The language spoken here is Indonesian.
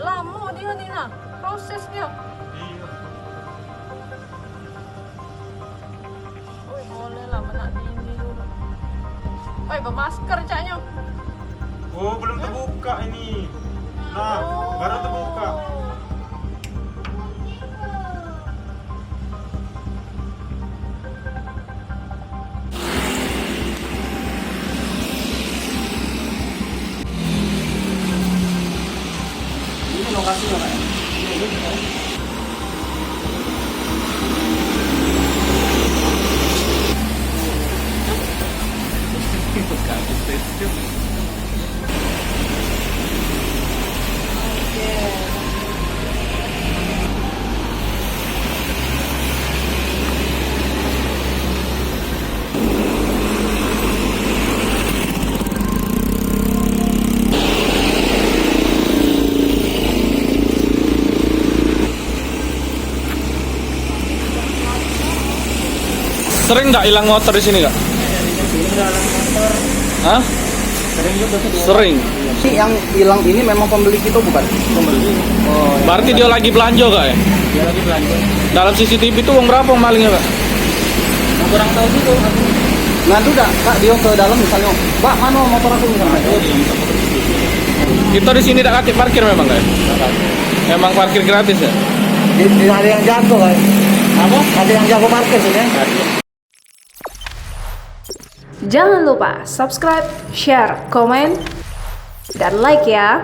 Lama dia nih nah prosesnya. Iya. Boleh lah menak dini dulu. Bermasker caknya. Oh, belum terbuka ini. Nah, baru terbuka. Ini lokasinya Pak. Sering nggak hilang motor di sini kak? Hah? Sering juga tuh. Sering. Ini yang hilang ini memang pembeli kita bukan? Pembeli. Oh, ya. Berarti dia lagi belanja kak ya? Dia lagi belanja. Dalam CCTV itu uang berapa malingnya kak? Kurang tahu gitu. Nah itu dah Kak dia ke dalam misalnya, Pak mana motor aku misalnya? Kita di sini tidak aktif parkir memang kak? Memang parkir gratis ya? Ada yang jago kan? Apa? Ada yang jago parkir sih ya? Jangan lupa subscribe, share, komen, dan like ya.